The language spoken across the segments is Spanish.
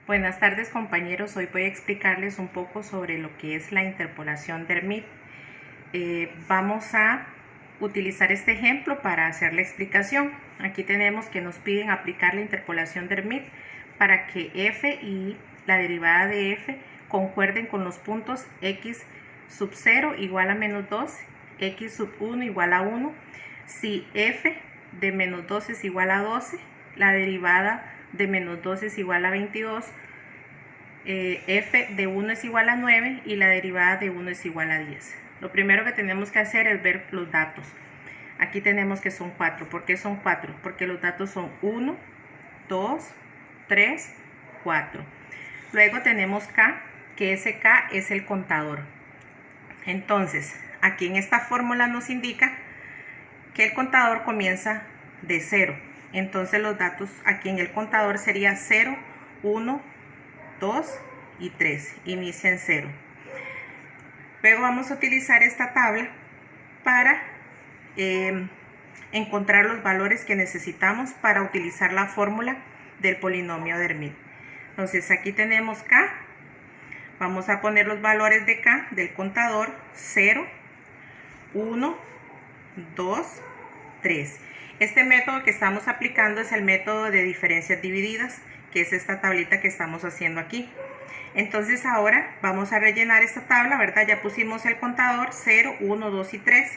Buenas tardes compañeros, hoy voy a explicarles un poco sobre lo que es la interpolación de Hermite. Vamos a utilizar este ejemplo para hacer la explicación. Aquí tenemos que nos piden aplicar la interpolación de Hermite para que f y la derivada de f concuerden con los puntos x sub 0 igual a menos 2, x sub 1 igual a 1. Si f de menos 2 es igual a 12, la derivada de menos 2 es igual a 22, f de 1 es igual a 9 y la derivada de 1 es igual a 10. Lo primero que tenemos que hacer es ver los datos. Aquí tenemos que son 4. ¿Por qué son 4? Porque los datos son 1, 2, 3, 4. Luego tenemos k, que ese k es el contador. Entonces, aquí en esta fórmula nos indica que el contador comienza de 0. Entonces los datos aquí en el contador sería 0, 1, 2 y 3. Inicia en 0. Luego vamos a utilizar esta tabla para encontrar los valores que necesitamos para utilizar la fórmula del polinomio de Hermite. Entonces aquí tenemos k. Vamos a poner los valores de k del contador: 0, 1, 2, 3. Este método que estamos aplicando es el método de diferencias divididas, que es esta tablita que estamos haciendo aquí. Entonces ahora vamos a rellenar esta tabla, ¿verdad? Ya pusimos el contador 0, 1, 2 y 3.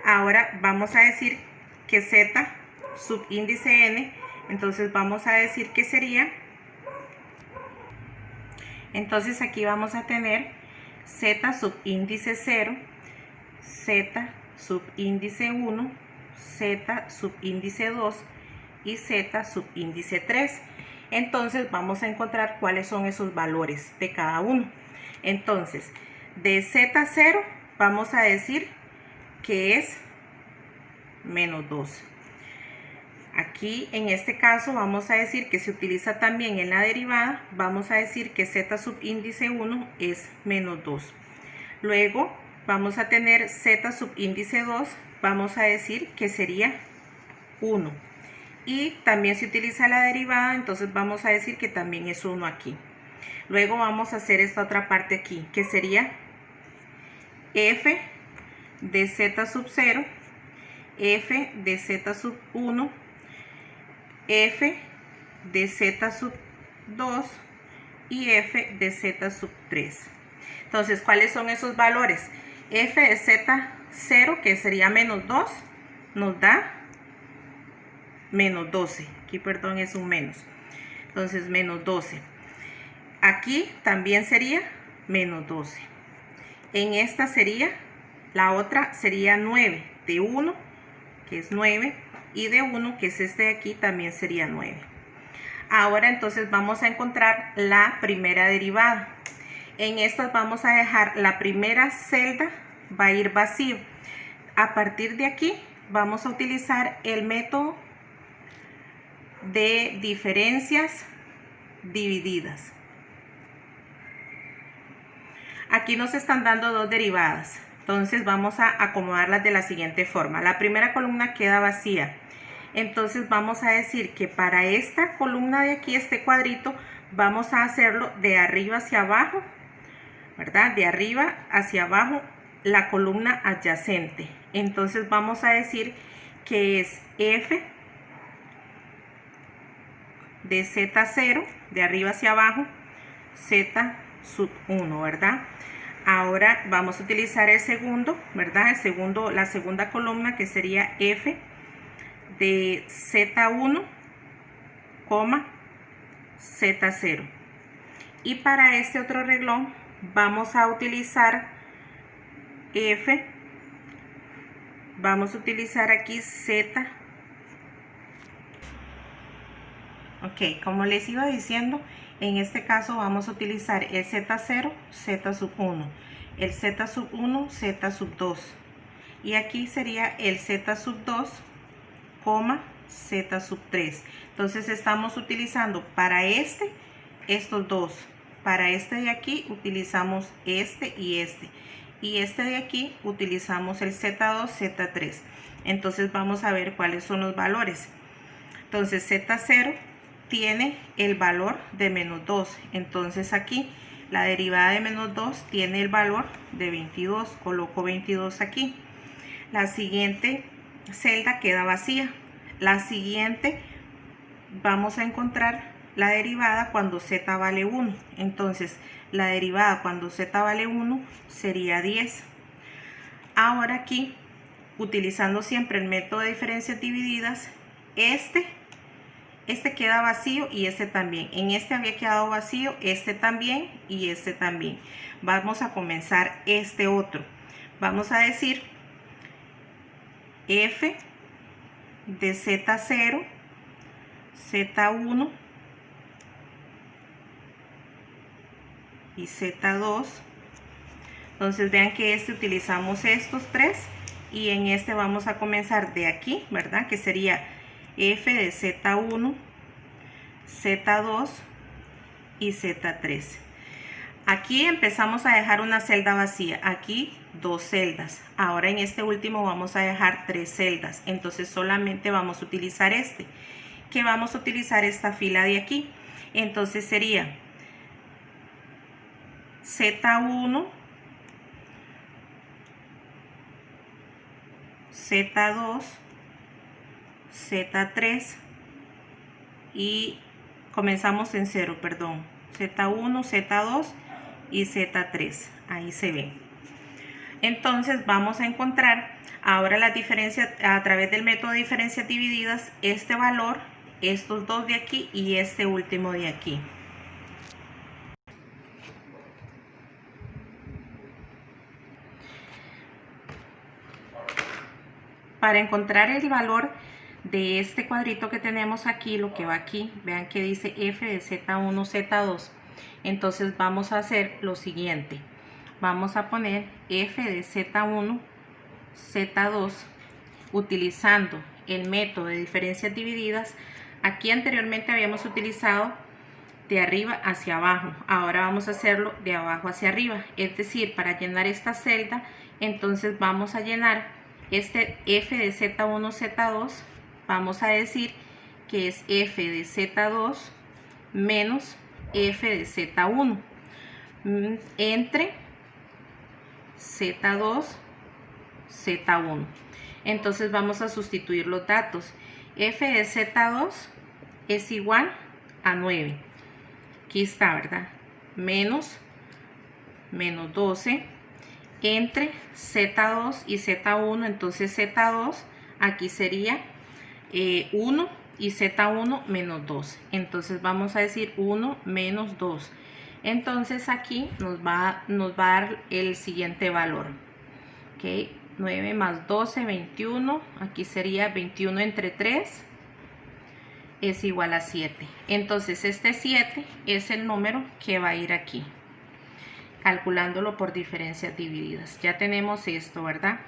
Ahora vamos a decir que z subíndice n, entonces vamos a decir que sería, entonces aquí vamos a tener z subíndice 0, z subíndice 1, z subíndice 2 y z subíndice 3. Entonces vamos a encontrar cuáles son esos valores de cada uno. Entonces, de z0 vamos a decir que es menos 2. Aquí en este caso vamos a decir que se utiliza también en la derivada, vamos a decir que z subíndice 1 es menos 2. Luego vamos a tener z subíndice 2, vamos a decir que sería 1. Y también se utiliza la derivada, entonces vamos a decir que también es 1 aquí. Luego vamos a hacer esta otra parte aquí, que sería f de z sub 0, f de z sub 1, f de z sub 2 y f de z sub 3. Entonces, ¿cuáles son esos valores? F de z0, que sería menos 2, nos da menos 12. Aquí, perdón, es un menos. Entonces, menos 12. Aquí también sería menos 12. En esta sería, la otra sería 9. De 1, que es 9, y de 1, que es este de aquí, también sería 9. Ahora entonces vamos a encontrar la primera derivada. En estas vamos a dejar la primera celda, va a ir vacío. A partir de aquí vamos a utilizar el método de diferencias divididas. Aquí nos están dando dos derivadas, entonces vamos a acomodarlas de la siguiente forma. La primera columna queda vacía, entonces vamos a decir que para esta columna de aquí, este cuadrito, vamos a hacerlo de arriba hacia abajo, ¿verdad? De arriba hacia abajo la columna adyacente. Entonces vamos a decir que es f de z0, de arriba hacia abajo, z sub 1, ¿verdad? Ahora vamos a utilizar el segundo, ¿verdad? La segunda columna, que sería f de z1, z0. Y para este otro renglón vamos a utilizar f, vamos a utilizar aquí z. Ok, como les iba diciendo, en este caso vamos a utilizar el z0, z sub 1, el z sub 1, z sub 2. Y aquí sería el z sub 2, z sub 3. Entonces estamos utilizando para estos dos. Para este de aquí utilizamos este y este. Y este de aquí utilizamos el z2, z3. Entonces vamos a ver cuáles son los valores. Entonces z0 tiene el valor de menos 2. Entonces aquí la derivada de menos 2 tiene el valor de 22. Coloco 22 aquí. La siguiente celda queda vacía. La siguiente vamos a encontrar la derivada cuando z vale 1. Entonces la derivada cuando z vale 1 sería 10. Ahora aquí, utilizando siempre el método de diferencias divididas, este queda vacío y este también. En este había quedado vacío, este también y este también. Vamos a comenzar este otro. Vamos a decir f de z0, z1 y z2. Entonces vean que utilizamos estos tres y en este vamos a comenzar de aquí, ¿verdad? Que sería f de z1, z2 y z3. Aquí empezamos a dejar una celda vacía, aquí 2 celdas. Ahora en este último vamos a dejar 3 celdas, entonces solamente vamos a utilizar que vamos a utilizar esta fila de aquí. Entonces sería z1, z2, z3 y comenzamos en 0, perdón, z1, z2 y z3, ahí se ve. Entonces vamos a encontrar ahora la diferencia a través del método de diferencias divididas, este valor, estos dos de aquí y este último de aquí. Para encontrar el valor de este cuadrito que tenemos aquí, lo que va aquí, vean que dice f de z1, z2. Entonces vamos a hacer lo siguiente. Vamos a poner f de z1, z2, utilizando el método de diferencias divididas. Aquí anteriormente habíamos utilizado de arriba hacia abajo. Ahora vamos a hacerlo de abajo hacia arriba. Es decir, para llenar esta celda, entonces vamos a llenar este f de z1, z2, vamos a decir que es f de z2 menos f de z1 entre z2, z1. Entonces vamos a sustituir los datos. F de z2 es igual a 9. Aquí está, ¿verdad? Menos 12 entre z2 y z1. Entonces z2 aquí sería 1 y z1 menos 2. Entonces vamos a decir 1 menos 2. Entonces aquí nos va a dar el siguiente valor. ¿Okay? 9 más 12, 21. Aquí sería 21 entre 3 es igual a 7. Entonces este 7 es el número que va a ir aquí, calculándolo por diferencias divididas. Ya tenemos esto, ¿verdad?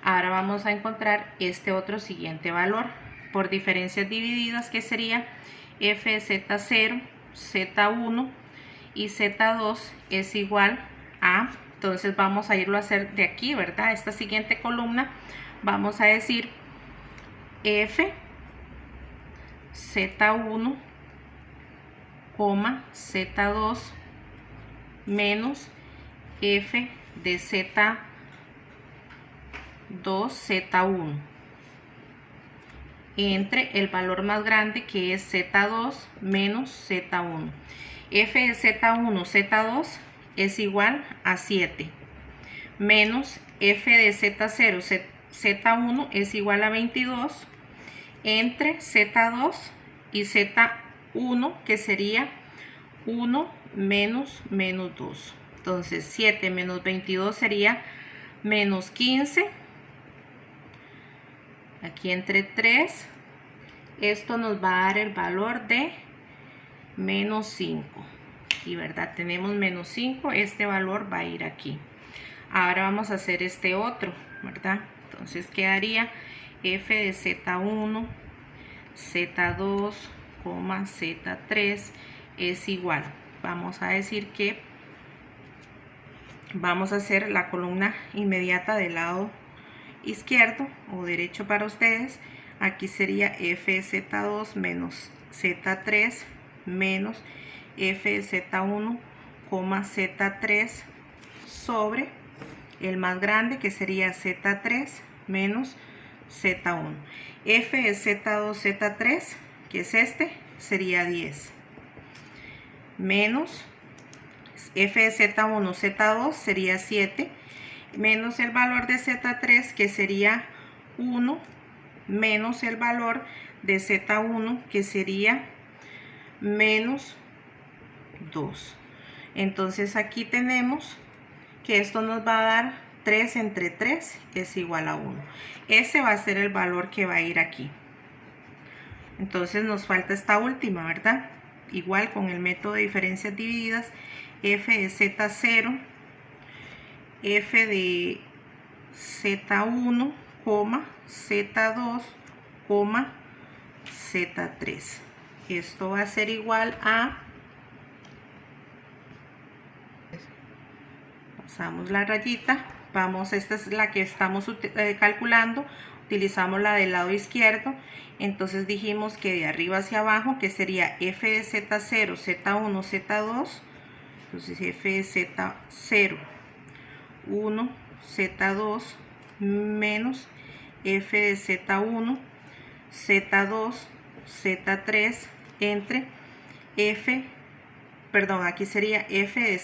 Ahora vamos a encontrar este otro siguiente valor por diferencias divididas, que sería f de z0, z1 y z2 es igual a, entonces vamos a irlo a hacer de aquí, ¿verdad? Esta siguiente columna vamos a decir f z1, z2 menos f de z2, z1 entre el valor más grande, que es z2 menos z1. F de z1, z2 es igual a 7 menos f de z0, z1 es igual a 22 entre z2 y z1, que sería 1 menos 2. Entonces 7 menos 22 sería menos 15. Aquí entre 3. Esto nos va a dar el valor de menos 5. Y verdad, tenemos menos 5. Este valor va a ir aquí. Ahora vamos a hacer este otro, ¿verdad? Entonces quedaría f de z1, z2, z3 es igual. Vamos a decir que vamos a hacer la columna inmediata del lado izquierdo o derecho para ustedes. Aquí sería f de z2 menos Z3 menos f de Z1, Z3 sobre el más grande, que sería Z3 menos Z1. F de Z2, Z3, que es este, sería 10. Menos f de Z1, Z2 sería 7. Menos el valor de Z3, que sería 1. Menos el valor de Z1, que sería menos 2. Entonces aquí tenemos que esto nos va a dar 3 entre 3 es igual a 1. Ese va a ser el valor que va a ir aquí. Entonces nos falta esta última, ¿verdad? Igual con el método de diferencias divididas, f de Z0, f de Z1, Z2, Z3. Esto va a ser igual a, pasamos la rayita, vamos, esta es la que estamos calculando, utilizamos la del lado izquierdo, entonces dijimos que de arriba hacia abajo, que sería f de Z0, Z1, Z2, entonces f de Z0, 1, Z2 menos f de Z1, Z2, Z3 entre aquí sería f de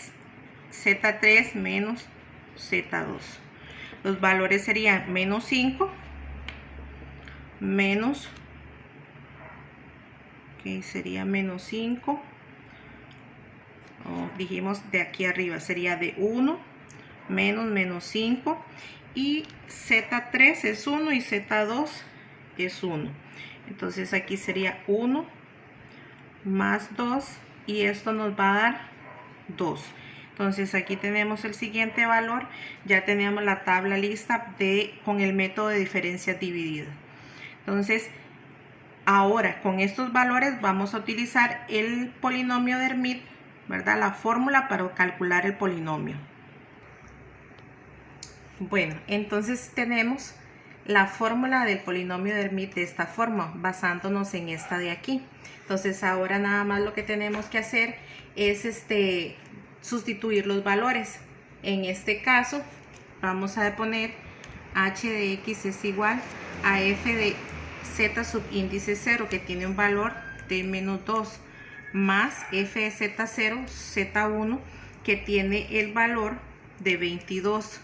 Z3 menos Z2. Los valores serían menos 5, menos, sería menos 5, dijimos de aquí arriba, sería de 1, menos 5, y Z3 es 1 y Z2 es 1. Entonces aquí sería 1 más 2 y esto nos va a dar 2. Entonces aquí tenemos el siguiente valor, ya tenemos la tabla lista con el método de diferencias divididas. Entonces ahora con estos valores vamos a utilizar el polinomio de Hermite, ¿verdad? La fórmula para calcular el polinomio. Bueno, entonces tenemos la fórmula del polinomio de Hermite de esta forma, basándonos en esta de aquí. Entonces ahora nada más lo que tenemos que hacer es sustituir los valores. En este caso vamos a poner h de x es igual a f de z subíndice 0, que tiene un valor de menos 2, más f de z0, z1, que tiene el valor de 22.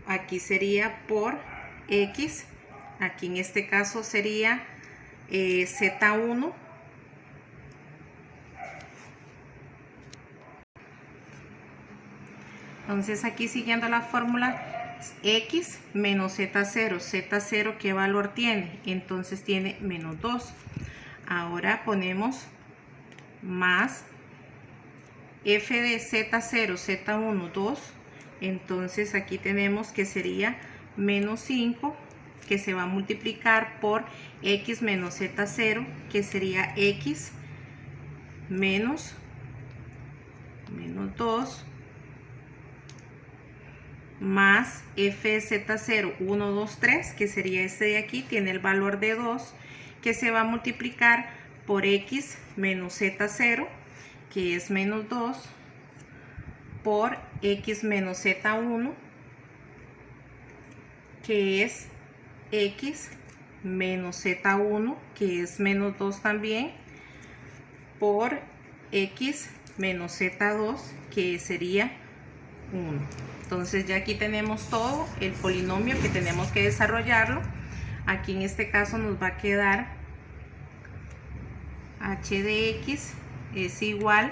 Aquí sería por x, aquí en este caso sería z1 entonces aquí siguiendo la fórmula, x menos z0, z0 ¿qué valor tiene? Entonces tiene menos 2. Ahora ponemos más f de z0, z1, 2. Entonces aquí tenemos que sería menos 5, que se va a multiplicar por x menos z0, que sería x menos 2, más f de z0, 1, 2, 3, que sería este de aquí, tiene el valor de 2, que se va a multiplicar por x menos z0, que es menos 2, por x menos z1, que es x menos z1, que es menos 2 también, por x menos z2, que sería 1. Entonces ya aquí tenemos todo el polinomio que tenemos que desarrollarlo. Aquí en este caso nos va a quedar h de x es igual,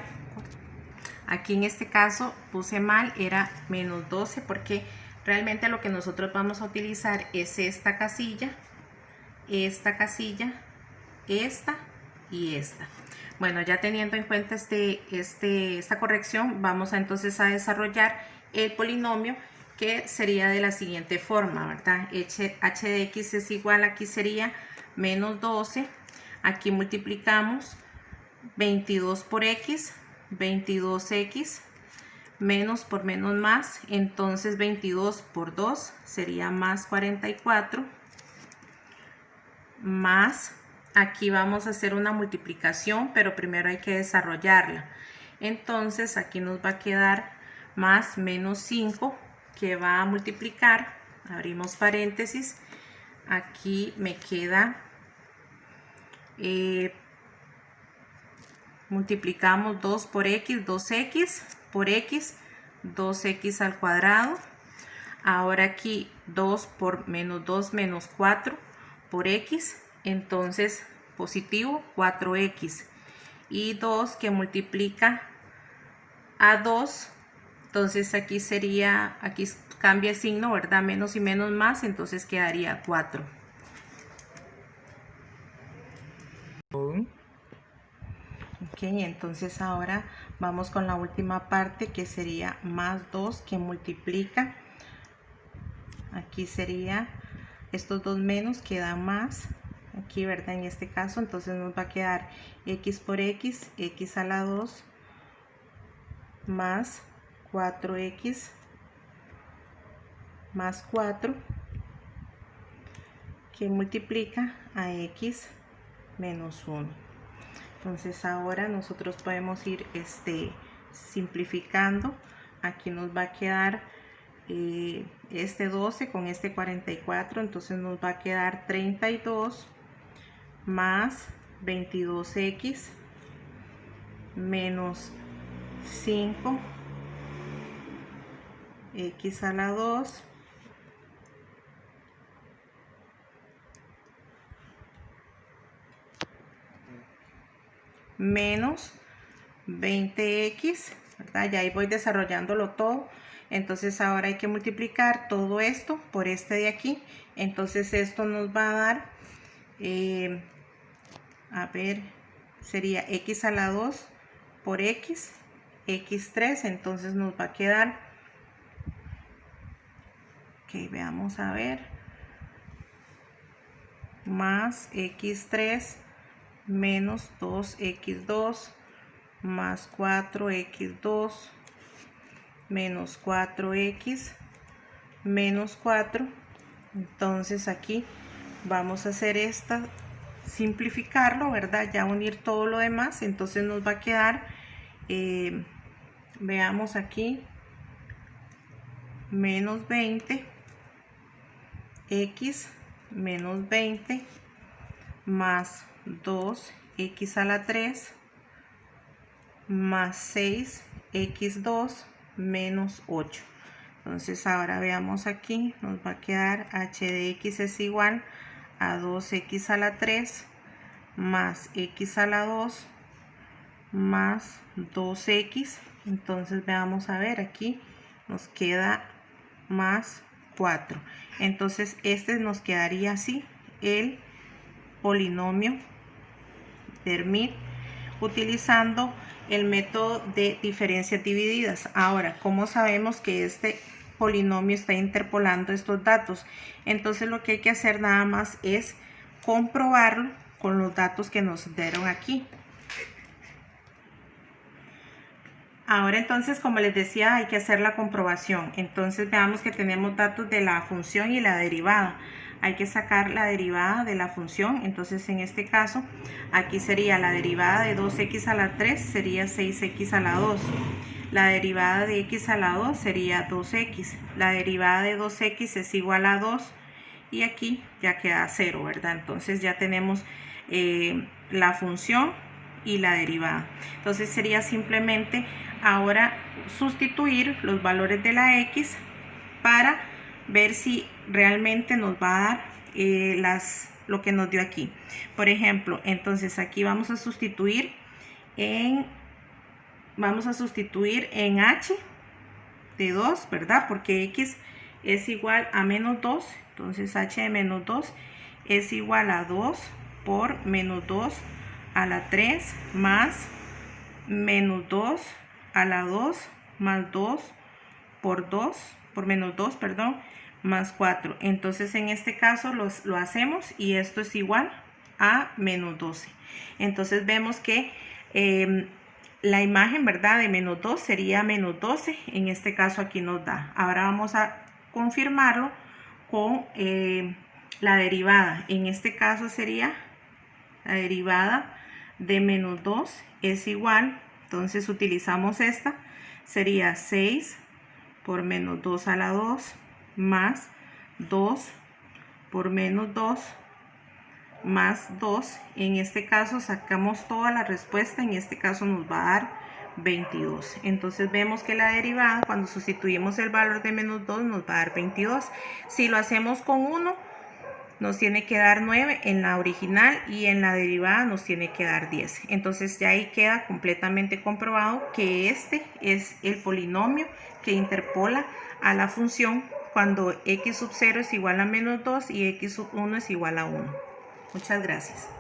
aquí en este caso puse mal, era menos 12, porque realmente lo que nosotros vamos a utilizar es esta casilla, esta y esta. Bueno, ya teniendo en cuenta esta corrección, vamos entonces a desarrollar el polinomio, que sería de la siguiente forma, ¿verdad? H de x es igual, aquí sería menos 12, aquí multiplicamos 22 por x, 22x, menos por menos más, entonces 22 por 2 sería más 44, más, aquí vamos a hacer una multiplicación, pero primero hay que desarrollarla. Entonces aquí nos va a quedar más menos 5 que va a multiplicar, abrimos paréntesis, aquí me queda, multiplicamos 2 por x, 2x por x, 2x al cuadrado. Ahora aquí 2 por menos 2 menos 4 por x, entonces positivo 4x. Y 2 que multiplica a 2, entonces aquí sería, aquí cambia el signo, ¿verdad? Menos y menos más, entonces quedaría 4. Ok, entonces ahora vamos con la última parte, que sería más 2 que multiplica. Aquí sería estos dos menos, quedan más. Aquí, ¿verdad? En este caso, entonces nos va a quedar x por x, x a la 2, más 4x más 4, que multiplica a x menos 1. Entonces ahora nosotros podemos ir simplificando. Aquí nos va a quedar este 12 con este 44, entonces nos va a quedar 32 más 22x menos 5 x a la 2 menos 20x, ¿verdad? Ya ahí voy desarrollándolo todo. Entonces ahora hay que multiplicar todo esto por este de aquí. Entonces esto nos va a dar, a ver, sería x a la 2 por x, x3. Entonces nos va a quedar, ok, veamos a ver, más x3 menos 2x2 más 4x2 menos 4x menos 4. Entonces aquí vamos a hacer esta, simplificarlo, ¿verdad? Ya unir todo lo demás. Entonces nos va a quedar, veamos aquí, menos 20 x menos 20 más 2x a la 3 más 6x2 menos 8. Entonces ahora veamos aquí, nos va a quedar h de x es igual a 2x a la 3 más x a la 2 más 2x. Entonces veamos a ver, aquí nos queda más 4. Entonces este nos quedaría así, el polinomio Hermite, utilizando el método de diferencias divididas. Ahora, ¿cómo sabemos que este polinomio está interpolando estos datos? Entonces lo que hay que hacer nada más es comprobarlo con los datos que nos dieron aquí. Ahora entonces, como les decía, hay que hacer la comprobación. Entonces veamos que tenemos datos de la función y la derivada. Hay que sacar la derivada de la función. Entonces en este caso, aquí sería la derivada de 2x a la 3, sería 6x a la 2. La derivada de x a la 2 sería 2x. La derivada de 2x es igual a 2. Y aquí ya queda 0, ¿verdad? Entonces ya tenemos la función y la derivada. Entonces sería simplemente ahora sustituir los valores de la x para ver si realmente nos va a dar lo que nos dio aquí. Por ejemplo, entonces aquí vamos a sustituir en h de 2, ¿verdad? Porque x es igual a menos 2, entonces h de menos 2 es igual a 2 por menos 2 a la 3 más menos 2 a la 2 más 2 por menos 2, perdón, más 4. Entonces en este caso lo hacemos y esto es igual a menos 12. Entonces vemos que la imagen, ¿verdad?, de menos 2 sería menos 12. En este caso aquí nos da. Ahora vamos a confirmarlo con la derivada. En este caso sería la derivada de menos 2 es igual, entonces utilizamos esta, sería 6 por menos 2 a la 2 más 2 por menos 2 más 2. En este caso sacamos toda la respuesta, en este caso nos va a dar 22. Entonces vemos que la derivada, cuando sustituimos el valor de menos 2, nos va a dar 22. Si lo hacemos con 1, nos tiene que dar 9 en la original y en la derivada nos tiene que dar 10. Entonces ya ahí queda completamente comprobado que este es el polinomio que interpola a la función cuando x sub 0 es igual a menos 2 y x sub 1 es igual a 1. Muchas gracias.